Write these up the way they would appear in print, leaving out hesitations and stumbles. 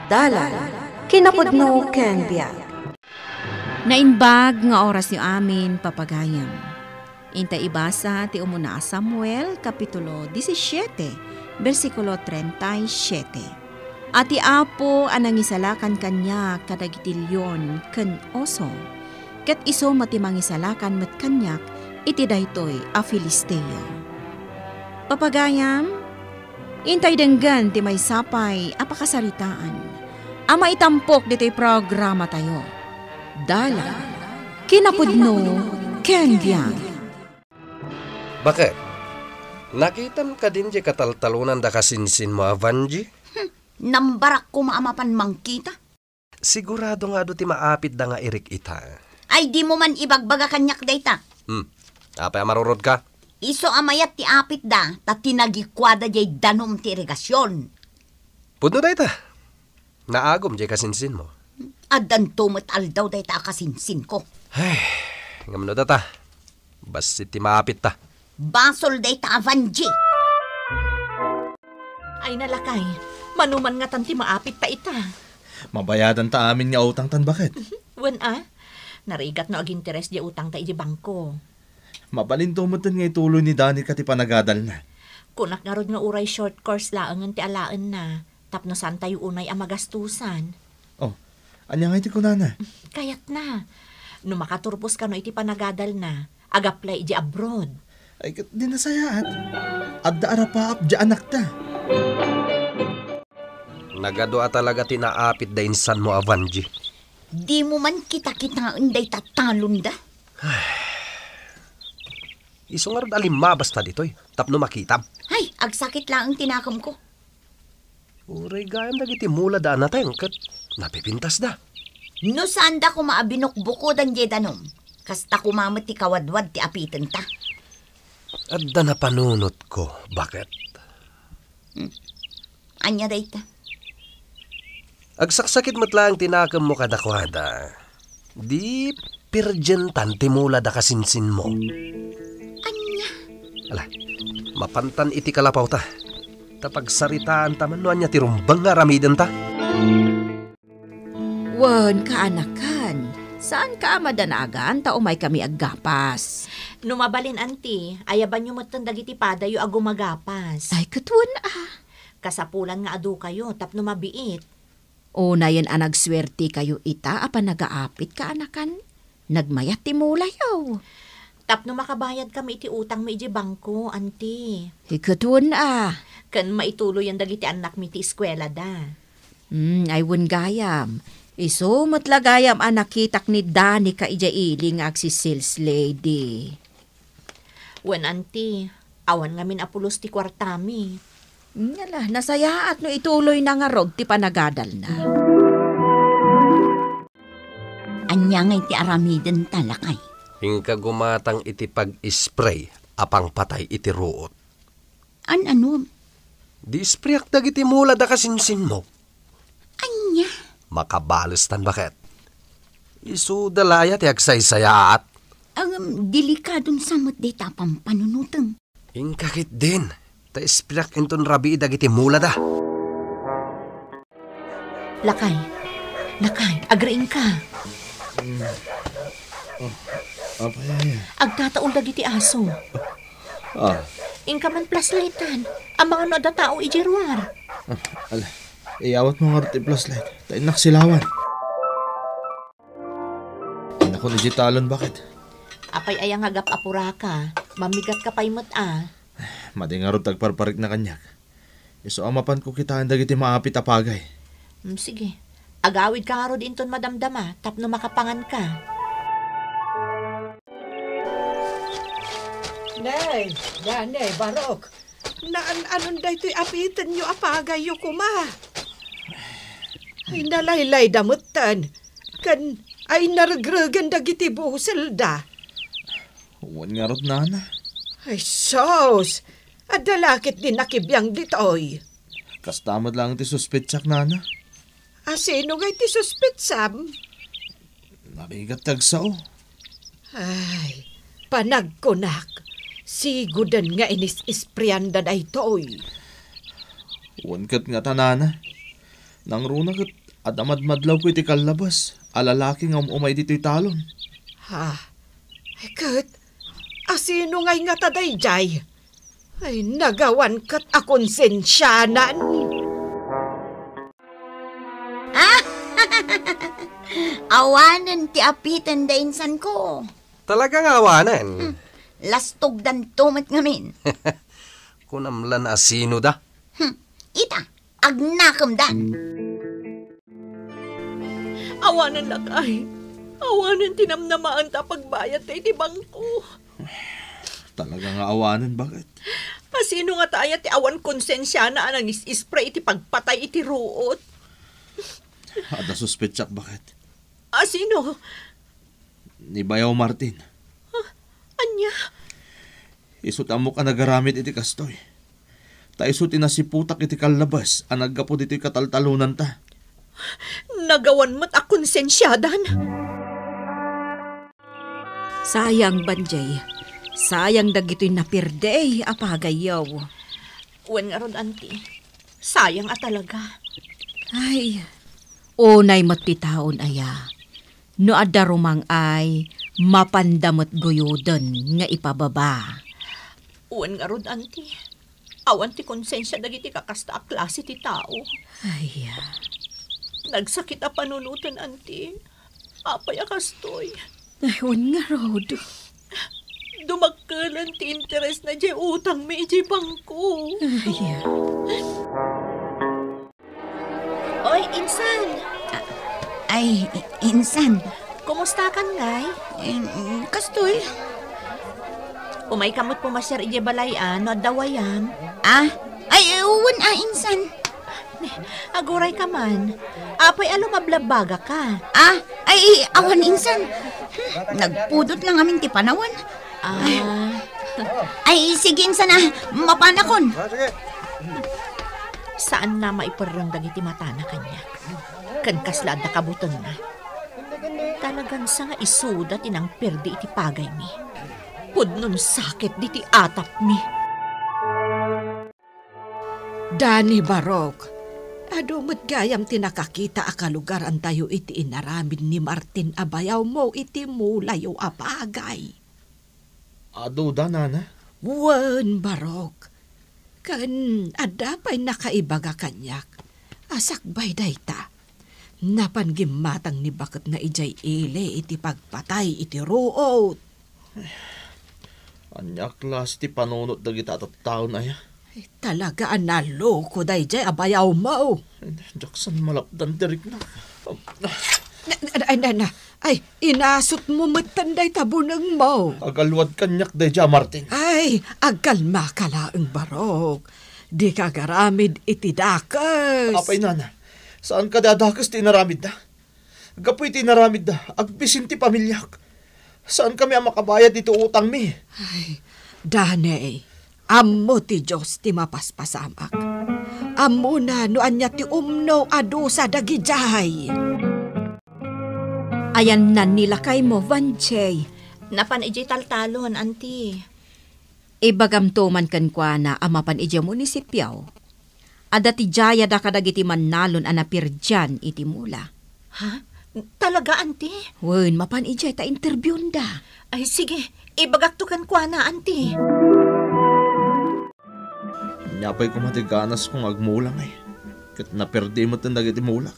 Dalan, kinapudno ken biag. Nainbag nga oras yu amin papagayam. Inta ibasa ti umuna Samuel kapitulo 17, versikulo 37. Ati apo anang isalakan kanya kadagitilyon ken oso. Ket iso matimang isalakan met kanyak iti daytoy a Filisteo. Papagayam, intay denggan ti may sapay apakasaritaan. Ama itampok dito'y programa tayo. Dala, kinapudno, ken biag. Bakit? Nakitan ka din di kataltalunan da kasinsin mo, Avanji? Nambarak ko maamapan mangkita. Sigurado nga do ti maapit da nga irik ita. Ay di mo man ibagbaga kanyak dayta. Apay marurod ka? Iso amayat ti apit da, ta tinagikwada jay danom ti irigasyon. Pudno dayta. Naagom jay kasinsin mo. Adan tumet aldaw dayta akasinsin ko. Ay, ngamno data. Basit ti maapit ta. Basol dayta Avanji. Ay nalakay, manuman nga tanti maapit pa ita. Mabayadan ta amin nga utang tan bakit? Wen narigat na ag-interes di utang ta iji bangko. Mabalintumotan nga ituloy ni Dani kati panagadal na. Kunak nga rod nga uray short course laangan ti alaan na. Tapno san tayo unay ang magastusan. Oh, anya nga iti kunana? Kayat na. No makaturpos ka no iti panagadal na, ag-apply iji abroad. Ay, di nasayaat. Adda arapaap di anak ta. Nagadwa talaga tinaapit da insan mo, Avanji. Di mo man kita-kitaan day tatalon da. Isungar alimma basta ditoy. Tapno makitam. Ay, agsakit lang ang tinakam ko. Uray gayam dagiti mula da natin kat napipintas da. No saan da ko maabinok-buko dan jedanom. Kasta kumamat ti kawadwad ti apitan ta. Adda na panunot ko. Bakit? Anya dayta. Agsaksakit matlang tinakam mo kadakwada. Di pirgentan ti mula da kasinsin mo. Anya? Ala, mapantan iti kalapaw ta. Tapagsaritaan taman no anya tirumbang nga ramidan ta. Wen kaanakan, saan ka madanagan ta umay kami aggapas? Numabalin anti, ayaban nyo matan dagiti padayo agumagapas. Ay katun Kasapulan nga adu kayo, tapno mabiit. Unayan ang nagswerte kayo ita apan nagaapit ka anakan. Nagmayat ti mulayaw. Tapno makabayad kami iti utang mi iti bangko, anti. Ikatun Kan maituloy ang dagiti anak mi ti eskwela da. Ay wen gayam. Iso matlagayam ang nakitak ni Dani ka ija iling ag si sales lady. Wen anti, awan ngamin apulos ti kwartami. Ngala, nasayaat no ituloy na nga rog ti panagadal na. Anya nga iti aramiden talakay. Hingka gumatang iti pag-spray apang patay iti ruot. Ano? Di sprayak dagiti mula da kasinsin mo. Anya? Makabalos tan bakit? Isu dalaya ti agsaysayaat. Ang delikadong samot di tapang panunutang. Hingkakit din. Ta sprayak inton rabi dagiti mula da. Lakay, agreeing ka. Apay. Agtataol dagiti aso. Ingka man plaslitan. Ang mga no da tao ijiruar. Ala, iyawat mo nga rin plus light. Tayo naksilawan. Naku, digitalon bakit? Apay ayang agap apura ka. Mamigat ka pa'y Madi nga rin tagparparik na kanyak. Iso amapan ko kitaan dagiti maapit apagay. Sige. Agawid ka nga rin inton madamdama. Tapno makapangan ka. Nay, Barok. Anon daytoy apitan nyo apagay yu kuma. Ay nalaylay damutan. Kan ay naragregan dagiti busel da. Huwag nga rin nana. Ay sos, adalakit din nakibiyang ditoy. Kastamad lang ti suspetsak nana. Asino nga iti suspitsam? Nabigat tagsao. Ay, panagkunak. Sigudan nga inis-isprianda na ito'y. Huwag kat nga tanana. Nang runa kat at amadmadlaw ko iti kalabas, alalaki nga umay dito'y talon. Ha? Ay, kat, asino ngay nga taday, Jay? Ay, nagawan kat akonsensyanan. Awanan ti apitan da insan ko. Talagang awanan. Lastog dan tumat ngamin. Kunamlan asino da. Ita, agnakam dan. Awanan lakay. Awanan tinamnamaan ta pagbayat tayo di bangko. Talagang awanan, bakit? Asino nga tayo ti awan konsensya na anang is-spray iti pagpatay iti ruot. Ada suspetsak, bakit? Asino? Ni Bayaw Martin. Anya? Isut amo ka nagaramit iti kastoy. Ta isut inasiputak iti kalabas, ang naggapo dito'y kataltalunan ta. Nagawan mo't akonsensyadan. Sayang, Banjay. Sayang dagito'y napirde, apagayaw. Uwan nga ron, auntie. Sayang talaga. Ay, unay mo't taon aya. No adda rumang ay mapandamot guyodon nga ipababa. Uwan nga ron, auntie. Awan ti konsensya dagiti kakasta a klase ti tao. Ay, Nagsakit a panunutan, auntie. Apay a kastoy. ayun nga, Rod. Dumagkalan ti interes na di utang may di bangko. Ay, Oy, insan. Ay, insan. Kumusta kan, ngay? Kastoy. Umay kamot pumasyar ije balayan, no dawayan. Ay, uwan insan. Aguray ka man. Apay alo mablabaga ka. Ay, awan insan. Nagpudot lang amin ti panawan. Ay, sige insan mapanakon. Saan na maiparang dagiti mata na kanya? Kan kaslad na kabuton na. Talagang sa nga isuda tinang perdi iti pagay mi. Pudnon sakit diti atap mi. Dani Barok, adumot gayam tinakakita akalugar ang tayo iti inaramid ni Martin Abayaw mo iti mulayo apagay. Ado da, nana? Wan, Barok. Kan adapay nakaibaga kanyak. Asakbay dayta. Napanggimatang ni bakit na ijay ile iti pagpatay iti ruot. Anya klas ti panunot dagita at taon aya. Ay, talaga analoko dayjay abayaw mo. Jackson malapdan tirik na. Ay, inasot mo matanday tabunang mo. Agalwad kanyak deja, Martin. Ay, agalma ka laang Barok. Di ka garamid iti dakas. Apay, nana. Saan ka dadakas ti naramid na? Gapoy ti naramid na. Agbisin ti pamilyak. Saan kami ang makabayad dito utang mi? Ay, Danay, amo ti Diyos ti mapaspasamak. Amo na no anya ti umno adu sa dagijay. ayan nan nila kay mo, Banjay. Napan ijay taltalon, auntie. Ibagam to man kan kwa na amapan ija munisipyaw. Ada ti jaya da kadagiti mannalon anapir dyan iti mula. Ha? Talaga, auntie? Wen, mapan ija ta interview da. Ay, sige. Ibagaktukan kwa na, auntie. Nyapay ko matiganas kung agmulang ay. Kat naperdi mo tandag iti mulak.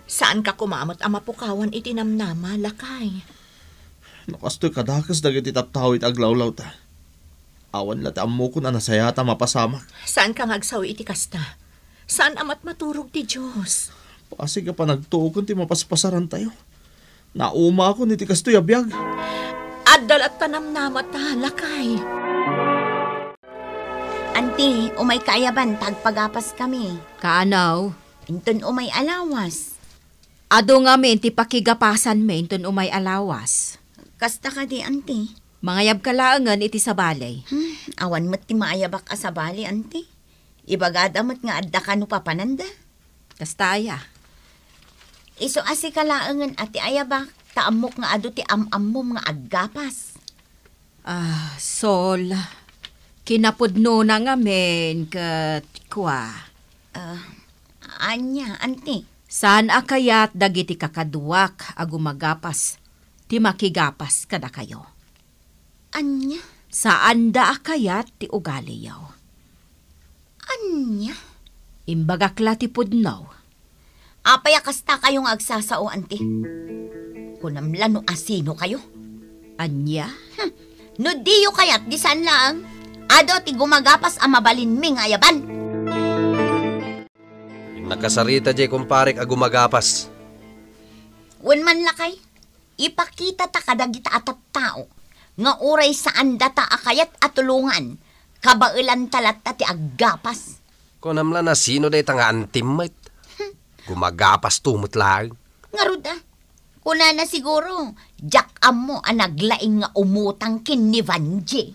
Saan ka kumamot ang mapukawan itinamnama, lakay? Nakastoy kadakas dagiti taptaw iti aglawlaw ta. Awan lati amo ko na nasayata mapasamak. Saan ka ngagsawi iti kasta? Saan amat maturog ti Diyos? Pasig ka pa nagtuokon ti mapaspasaran tayo. Nauma ako niti kastoy abiyag. Adal at tanamnama ta, lakay. Auntie, umay kaayaban, tagpagapas kami. Kaanaw, Inton umay alawas. ado nga men ti pakigapasan men ton umay alawas. Kasta ka di, auntie. Mangayab kalaangan iti sa balay. Awan mo't ti maayabak asabali, auntie. Ibagada mo't nga adda ka no papananda. Kastaya. Iso asi kalaangan ati ayabak, taamok nga ado ti amam nga aggapas. Sol, kinapudno na nga men kat kwa. Anya, anti. Saan akayat dagiti kakaduak agumagapas, ti makigapas kada kayo. Anya? Saan da akayat ti ugali yaw. Anya? Imbagakla ti pudnaw. Apaya kasta kayong agsasao, anti. Kunamla no asino kayo. Anya? No diyo kayat di saan lang. Ado ti gumagapas ang mabalinming ayaban. Nakasarita jay kumparik agumagapas. Wen man lakay, ipakita ta kadagita atat tao. Nga uray saan data akayat at tulungan. Kabailan talat ti aggapas. Kunamla na sino day nga antimate. Gumagapas tumot lang. Ngaruda, kuna na siguro, jak amo ang naglaing nga umutang kin ni Vanji.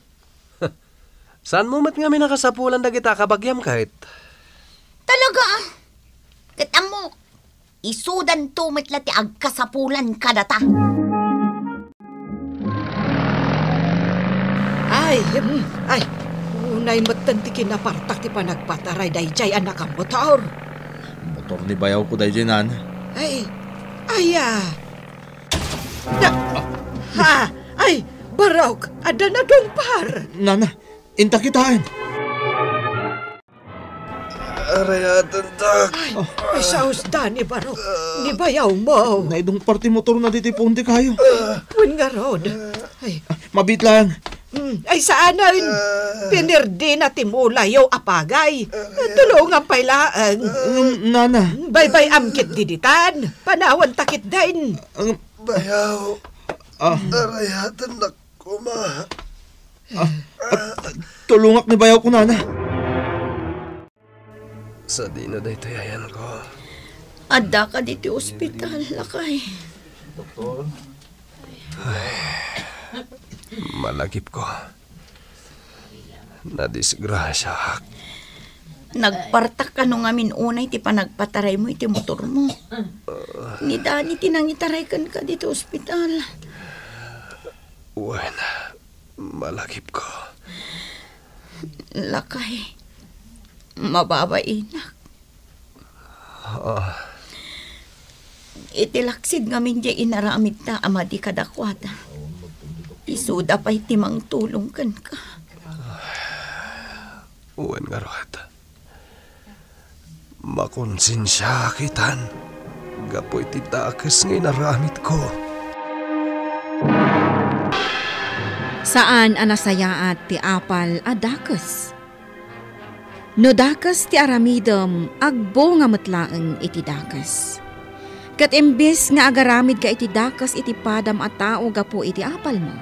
Saan mo mat nga may nakasapulan dagita kabagyam kahit? Talaga Kita mo, isudan tumit ti agkasapulan kadata. Ay, unay matanti kinapartak ti panagpataray dayjay anak ang motor. Motor ni bayaw ko dahil nan. Barok, ada na dong par. Nana, inta kitain. Arayatan tak. Saus da ni Barok, ni bayaw mo. Naidong party motor na ditipon di kayo. Pun nga rod. Mabit lang. Saan na pinirdi na timulayaw apagay. Tulungan pailaan. Nana. Bye-bye amkit diditan. Panawan takit din. Bayaw. Arayatan na kuma. Tulungak ni bayaw ko, Nana. Sa di na day tayayan ko. Ada ka dito ospital, lakay. Doktor? Malagip ko. Nadisgrasya. Nagpartak ka nung amin unay ti panagpataray mo iti motor mo. Ni Dani tinangitaray kan ka dito ospital. Uwan, malagip ko. Lakay, mababainak. Itilaksid ngamin di inaramid ta amadi kadakwata. Isuda pa'y timang tulong kan ka. Uwan nga rohat. Makonsensya kitan. Gapoy ti dakas ngay naramit ko. Saan anasayaat ti apal a dakas? No dakas ti aramidom, agbo nga matlaeng iti dakas. Kat imbis nga agaramid ka iti dakas iti padam at tao gapo iti apal mo.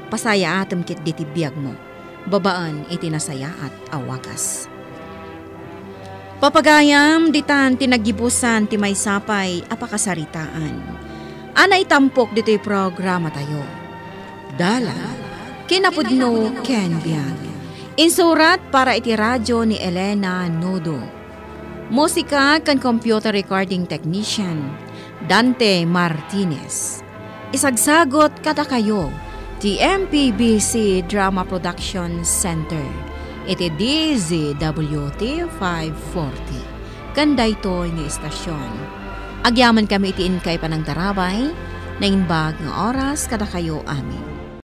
Pasaya atom kit diti biyag mo, babaan iti nasayaat awagas. Papagayam ditan tinagibusan ti may sapay apakasaritaan. Anay tampok dito'y programa tayo. Dala, kinapudno Ken Biag. Insurat para iti radyo ni Elena Nodo. Musika kan computer recording technician Dante Martinez. Isagsagot kada kayo ti MPBC Drama Production Center. Iti DZWT 540. Kanda ito ng istasyon. Agyaman kami itiin kay panang tarabay na inbag ng oras kada kayo amin.